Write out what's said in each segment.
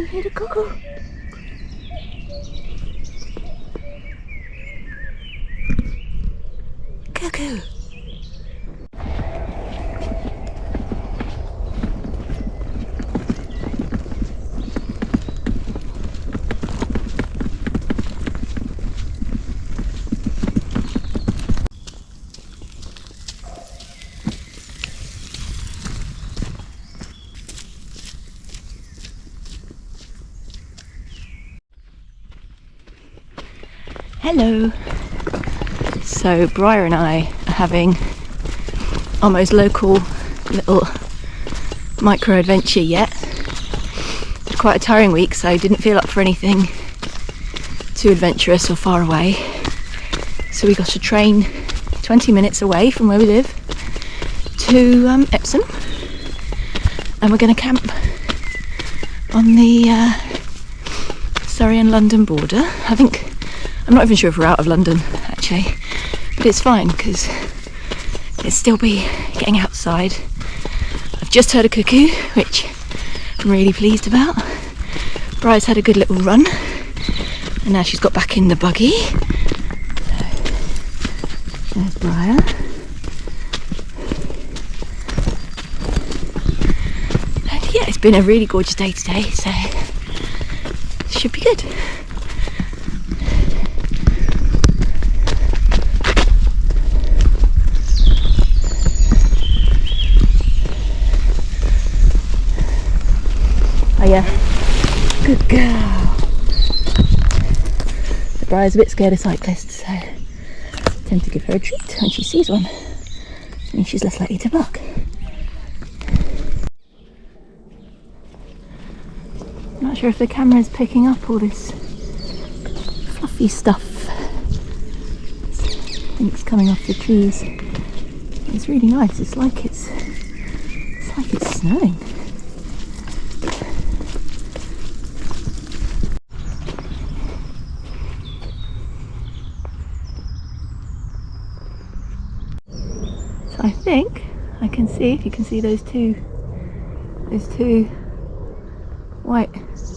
you hear the cuckoo? Cuckoo. Hello. So Briar and I are having our most local little micro adventure yet. It's quite a tiring week, so I didn't feel up for anything too adventurous or far away. So we got a train 20 minutes away from where we live to Epsom, and we're going to camp on the Surrey and London border. I'm not even sure if we're out of London actually, but it's fine because it'll still be getting outside. I've just heard a cuckoo, which I'm really pleased about. Briar's had a good little run, and now she's got back in the buggy. So there's Briar. And yeah, it's been a really gorgeous day today, so it should be good. Yeah, good girl. The Briar's a bit scared of cyclists, so I tend to give her a treat when she sees one. It means she's less likely to bark. I'm not sure if the camera's picking up all this fluffy stuff. I think it's coming off the trees. It's really nice. It's like it's snowing. I think I can see, if you can see those two white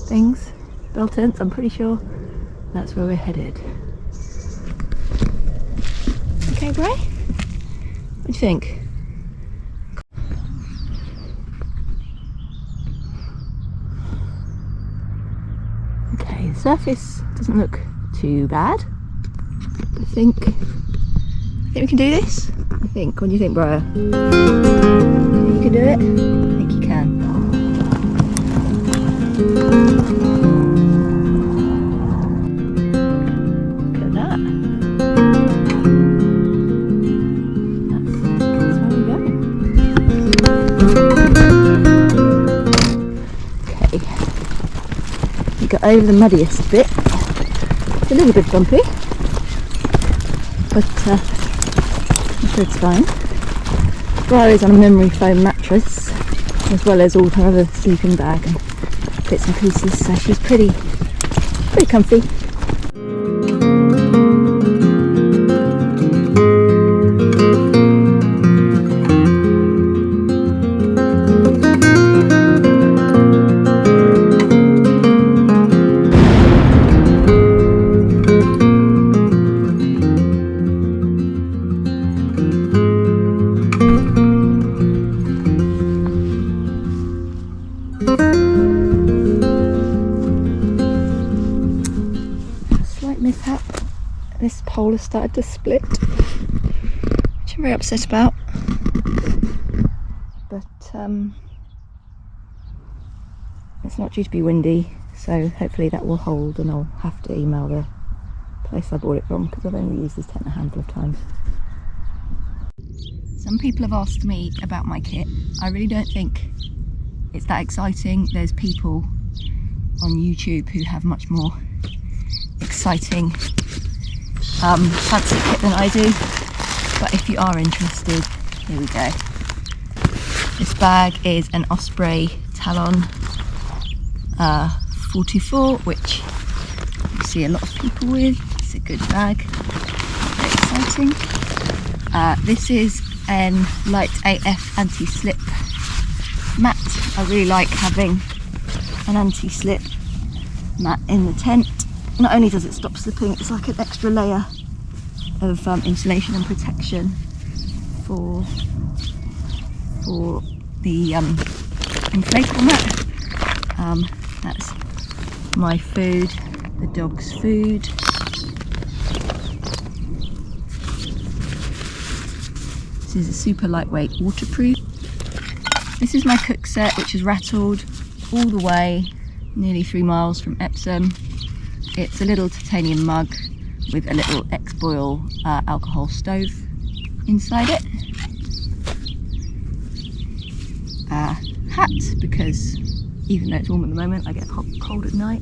things, bell tents, I'm pretty sure that's where we're headed. Okay, Bray? What do you think? Okay, the surface doesn't look too bad. I think we can do this. I think. What do you think, Briar? You can do it? I think you can. Look at that. That's where we're going. Okay. We got over the muddiest bit. It's a little bit bumpy, but it's fine. Briar is on a memory foam mattress, as well as all her other sleeping bag and bits and pieces, so she's pretty comfy. Mishap. This pole has started to split, which I'm very upset about, but it's not due to be windy, so hopefully that will hold, and I'll have to email the place I bought it from because I've only used this tent a handful of times. Some people have asked me about my kit. I really don't think it's that exciting. There's people on YouTube who have much more exciting fancy kit than I do, but if you are interested, here we go. This bag is an Osprey Talon 44, which you see a lot of people with. It's a good bag, very exciting. This is an Light AF anti-slip mat. I really like having an anti-slip mat in the tent. Not only does it stop slipping, it's like an extra layer of insulation and protection for the inflatable mat. That's my food, the dog's food. This is a super lightweight waterproof. This is my cook set, which is rattled all the way, nearly 3 miles from Epsom. It's a little titanium mug with a little ex-boil alcohol stove inside it. A hat, because even though it's warm at the moment, I get cold at night.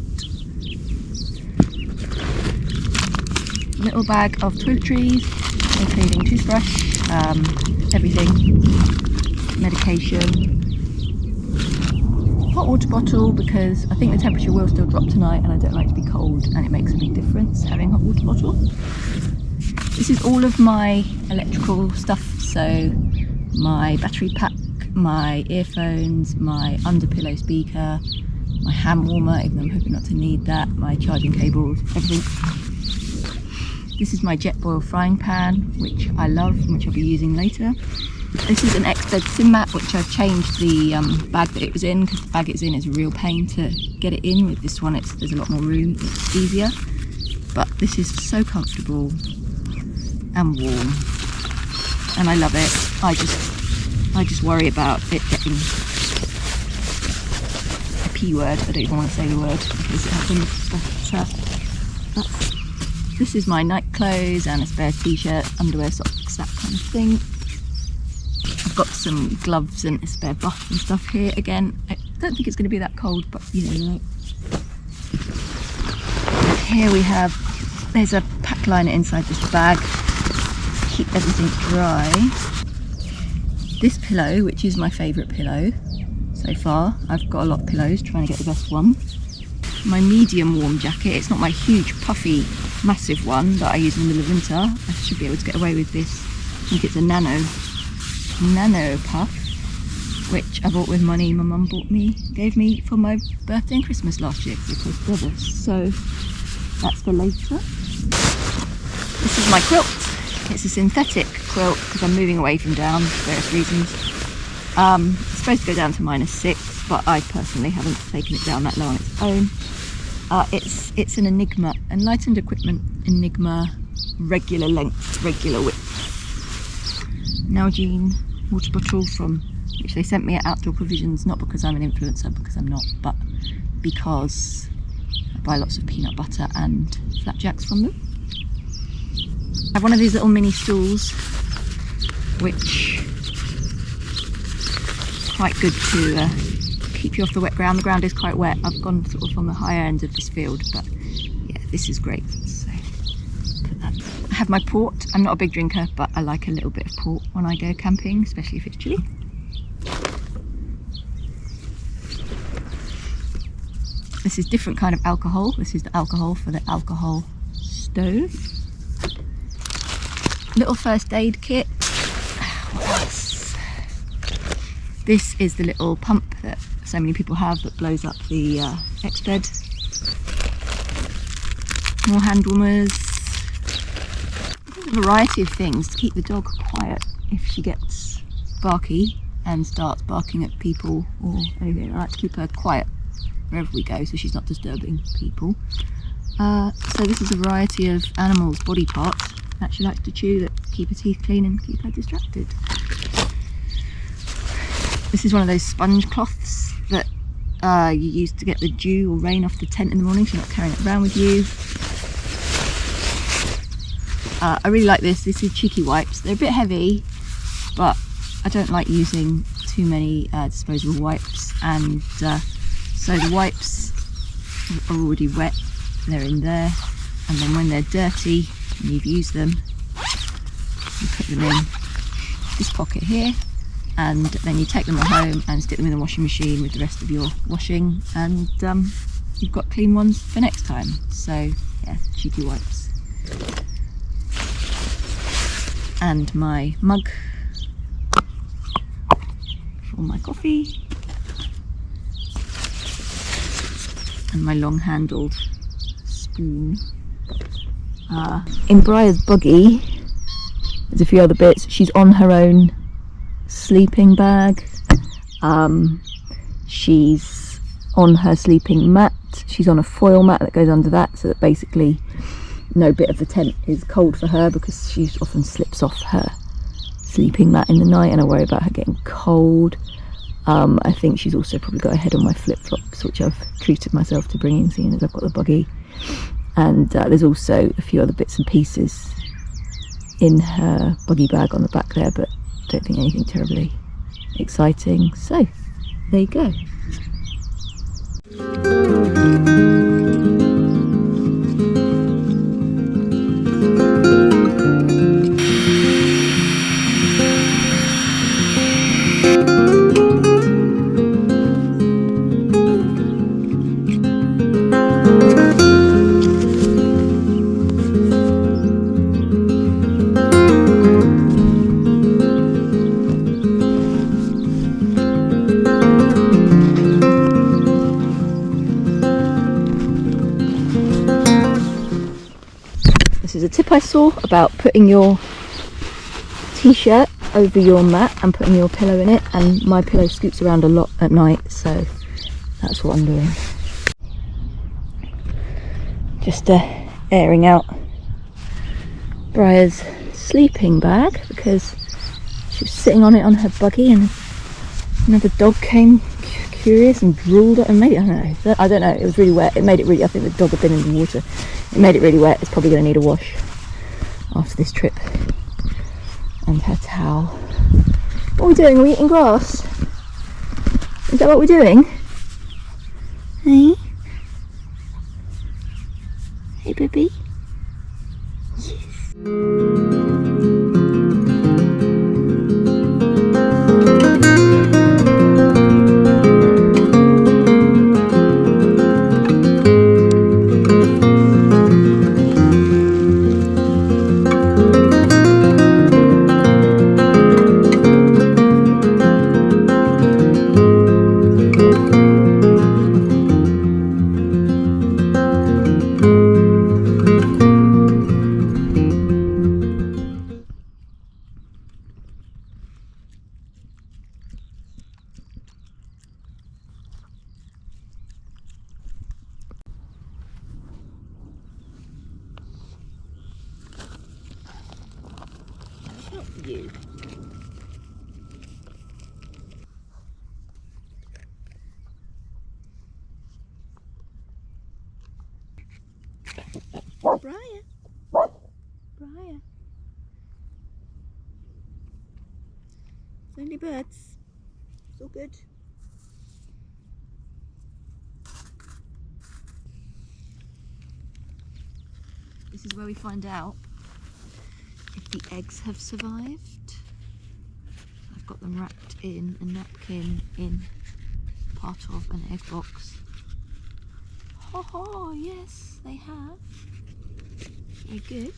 Little bag of toiletries, including toothbrush, everything, medication. Hot water bottle, because I think the temperature will still drop tonight and I don't like to be cold, and it makes a big difference having hot water bottle. This is all of my electrical stuff, so my battery pack, my earphones, my under pillow speaker, my hand warmer, even though I'm hoping not to need that, my charging cables, everything. This is my Jetboil frying pan, which I love and which I'll be using later. This is an ex-bed sim mat, which I've changed the bag that it was in, because the bag it's in is a real pain to get it in. With this one, there's a lot more room, it's easier. But this is so comfortable and warm, and I love it. I just worry about it getting a P word. I don't even want to say the word because it happens. But this is my night clothes and a spare t-shirt, underwear, socks, that kind of thing. I've got some gloves and a spare buff and stuff here. Again, I don't think it's going to be that cold, but you know. Here we have, there's a pack liner inside this bag to keep everything dry. This pillow, which is my favourite pillow so far. I've got a lot of pillows, trying to get the best one. My medium warm jacket, it's not my huge puffy massive one that I use in the middle of winter. I should be able to get away with this. I think it's a nano puff, which I bought with money my mum gave me for my birthday and Christmas last year because we're close brothers. So that's for later. This is my quilt. It's a synthetic quilt because I'm moving away from down for various reasons. It's supposed to go down to -6, but I personally haven't taken it down that low on its own. It's an Enigma, Enlightened Equipment Enigma, regular length, regular width. Nalgene water bottle which they sent me at Outdoor Provisions, not because I'm an influencer, because I'm not, but because I buy lots of peanut butter and flapjacks from them. I have one of these little mini stools, which is quite good to keep you off the wet ground. The ground is quite wet. I've gone sort of on the higher end of this field, but yeah, this is great. So put that. I have my port. I'm not a big drinker, but I like a little bit of port when I go camping, especially if it's chilly. This is different kind of alcohol. This is the alcohol for the alcohol stove. Little first aid kit. What else? This is the little pump that so many people have that blows up the ex-bed. More hand warmers. A variety of things to keep the dog quiet if she gets barky and starts barking at people or anything. I like to keep her quiet wherever we go so she's not disturbing people. So this is a variety of animals' body parts that she likes to chew that keep her teeth clean and keep her distracted. This is one of those sponge cloths that you use to get the dew or rain off the tent in the morning, so you're not carrying it around with you. I really like this. This is cheeky wipes. They're a bit heavy, but I don't like using too many disposable wipes, and so the wipes are already wet, they're in there, and then when they're dirty and you've used them, you put them in this pocket here, and then you take them at home and stick them in the washing machine with the rest of your washing, and you've got clean ones for next time. So yeah, cheeky wipes. And my mug for my coffee. and my long-handled spoon. In Briar's buggy, there's a few other bits. She's on her own sleeping bag. She's on her sleeping mat. She's on a foil mat that goes under that, so that basically no bit of the tent is cold for her, because she often slips off her sleeping mat in the night, and I worry about her getting cold. I think she's also probably got a head on my flip-flops, which I've treated myself to bring in, seeing as I've got the buggy. And there's also a few other bits and pieces in her buggy bag on the back there, but I don't think anything terribly exciting. So there you go. This is a tip I saw about putting your t-shirt over your mat and putting your pillow in it, and my pillow scoots around a lot at night, so that's what I'm doing. Just airing out Briar's sleeping bag, because she was sitting on it on her buggy, and another dog came curious and drooled it and made it, I don't know, it was really wet. It made it really, I think the dog had been in the water. It made it really wet. It's probably going to need a wash after this trip. And her towel. What are we doing? Are we eating grass? Is that what we're doing? Hey? Hey, baby? Yes. You. Briar. Briar. It's only birds. It's all good. This is where we find out if the eggs have survived. I've got them wrapped in a napkin in part of an egg box. Ho ho, yes, they have. Very good.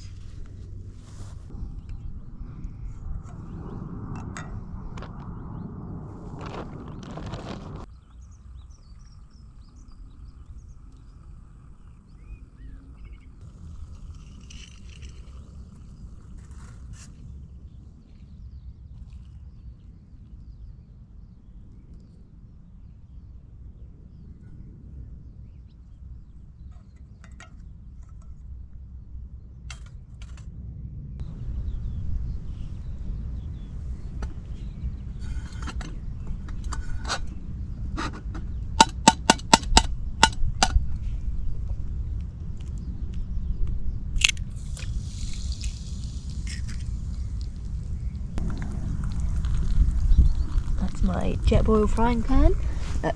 My Jetboil frying pan that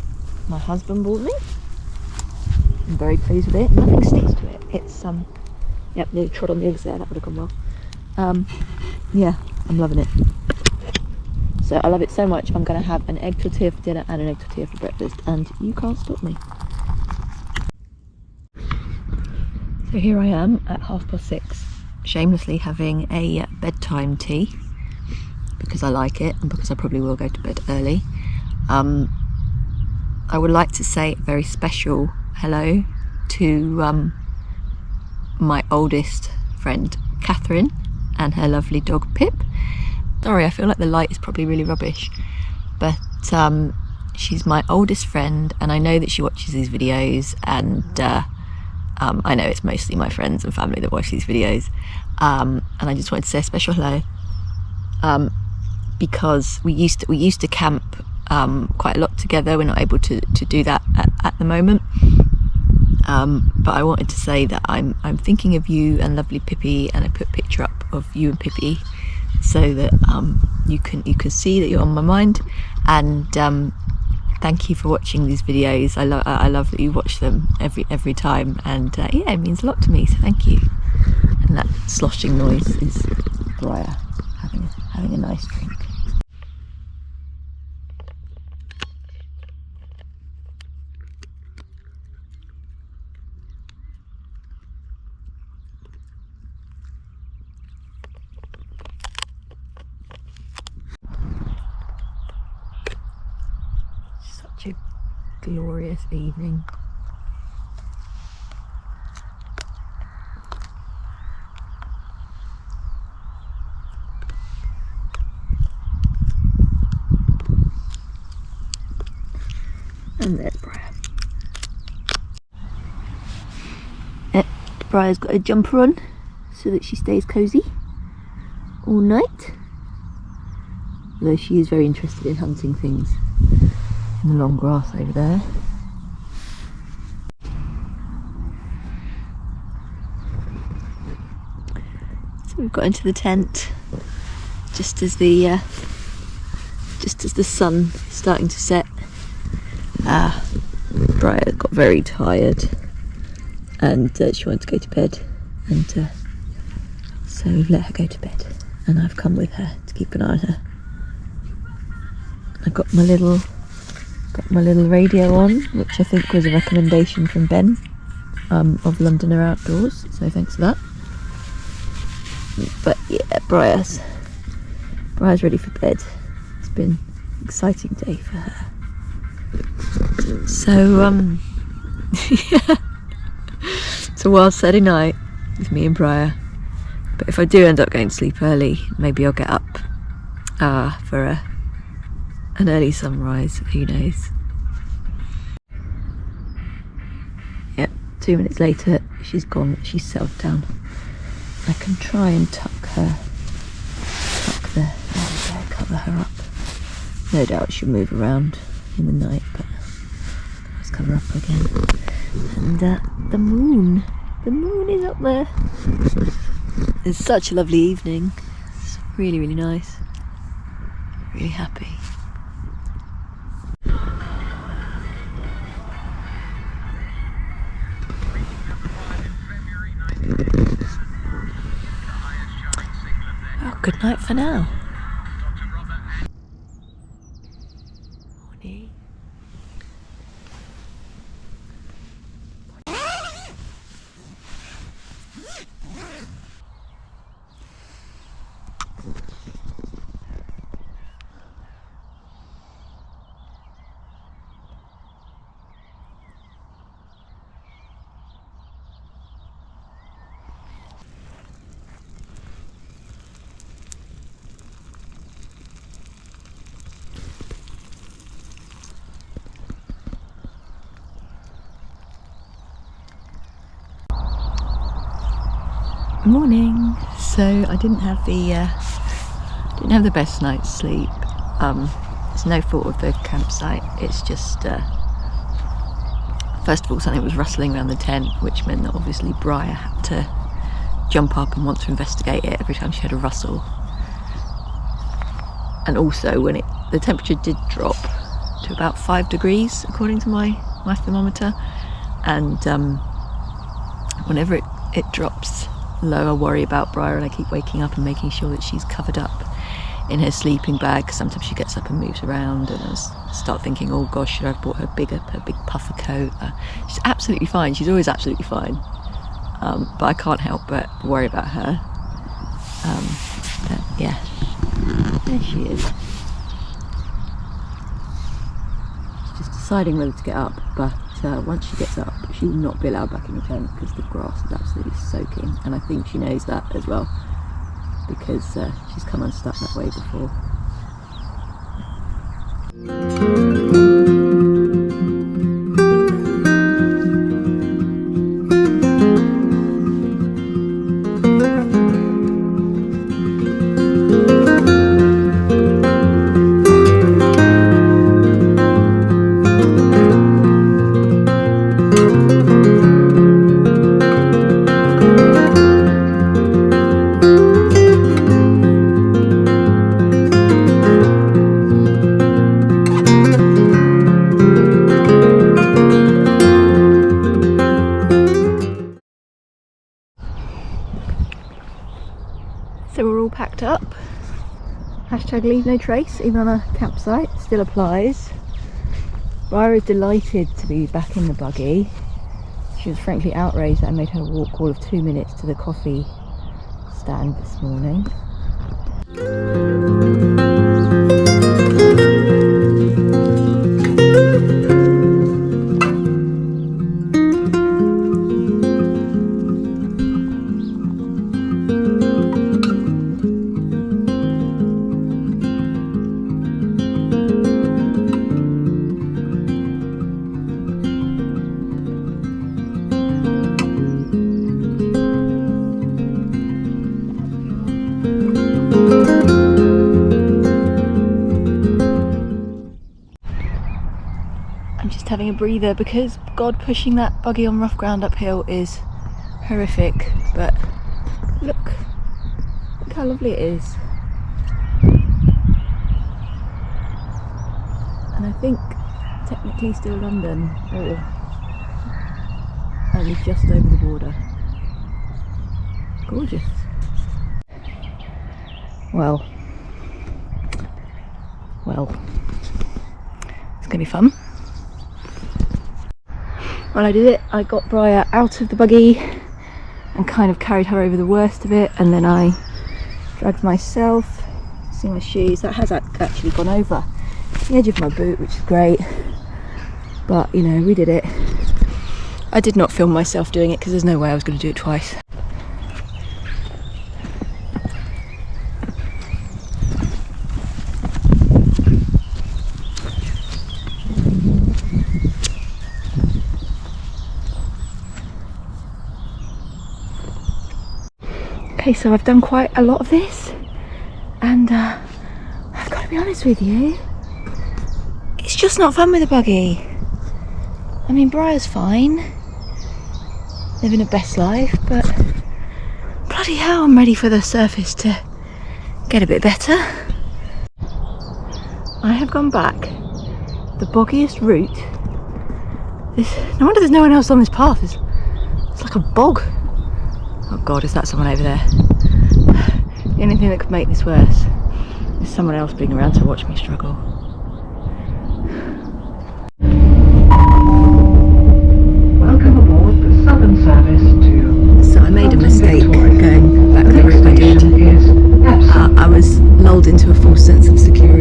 my husband bought me. I'm very pleased with it. Nothing sticks to it. It's yep, nearly trod on the eggs there. That would have gone well. Yeah, I'm loving it. So I love it so much. I'm going to have an egg tortilla for dinner and an egg tortilla for breakfast, and you can't stop me. So here I am at 6:30, shamelessly having a bedtime tea, because I like it and because I probably will go to bed early. I would like to say a very special hello to my oldest friend Catherine and her lovely dog Pip. Sorry, I feel like the light is probably really rubbish, but she's my oldest friend, and I know that she watches these videos, and I know it's mostly my friends and family that watch these videos, and I just wanted to say a special hello, because we used to camp quite a lot together. We're not able to do that at the moment, but I wanted to say that I'm thinking of you and lovely Pippi, and I put a picture up of you and Pippi so that you can see that you're on my mind, and thank you for watching these videos. I love that you watch them every time, and yeah, it means a lot to me, so thank you. And that sloshing noise is Briar having a nice drink. Such a glorious evening. And there's Briar. Briar's got a jumper on so that she stays cosy all night. Although she is very interested in hunting things in the long grass over there. So we've got into the tent just as the sun is starting to set. Briar got very tired, and she wanted to go to bed, and so we've let her go to bed, and I've come with her to keep an eye on her. I got my little radio on, which I think was a recommendation from Ben of Londoner Outdoors, so thanks for that. But yeah, Briar's ready for bed. It's been an exciting day for her. So yeah, it's a wild Saturday night with me and Briar, but if I do end up going to sleep early, maybe I'll get up for an early sunrise, who knows. Yep, 2 minutes later she's gone, she's settled down. I can try and cover her up. No doubt she'll move around in the night, but let's cover up again. And the moon is up there. It's such a lovely evening. It's really, really nice. Really happy. Oh, good night for now. Morning. Morning. So I didn't have the best night's sleep. It's no fault of the campsite. It's just first of all, something was rustling around the tent, which meant that obviously Briar had to jump up and want to investigate it every time she heard a rustle. And also, when the temperature did drop to about 5 degrees according to my thermometer, and whenever it drops low, I worry about Briar, and I keep waking up and making sure that she's covered up in her sleeping bag. Sometimes she gets up and moves around, and I start thinking, oh gosh, should I have brought her big puffer coat? She's absolutely fine. She's always absolutely fine, but I can't help but worry about her. But yeah, there she is. She's just deciding whether to get up, but once she gets up, she will not be allowed back in the tent because the grass is absolutely soaking, and I think she knows that as well because she's come unstuck that way before. So we're all packed up. Hashtag leave no trace, even on a campsite, still applies. Briar is delighted to be back in the buggy. She was frankly outraged that I made her walk all of 2 minutes to the coffee stand this morning. I'm just having a breather because God, pushing that buggy on rough ground uphill is horrific, but look how lovely it is. And I think technically still London, or only just over the border. Gorgeous. Well, it's gonna be fun. When I did it, I got Briar out of the buggy and kind of carried her over the worst of it, and then I dragged myself, see my shoes, that has actually gone over the edge of my boot, which is great, but you know, we did it. I did not film myself doing it because there's no way I was going to do it twice. Okay, so I've done quite a lot of this, and I've got to be honest with you, it's just not fun with a buggy. I mean, Briar's fine, living a best life, but bloody hell, I'm ready for the surface to get a bit better. I have gone back the boggiest route. No wonder there's no one else on this path. It's like a bog. Oh God, is that someone over there? The only thing that could make this worse is someone else being around to watch me struggle. Welcome aboard the Southern Service to... So I made a mistake going back the route I did. I was lulled into a false sense of security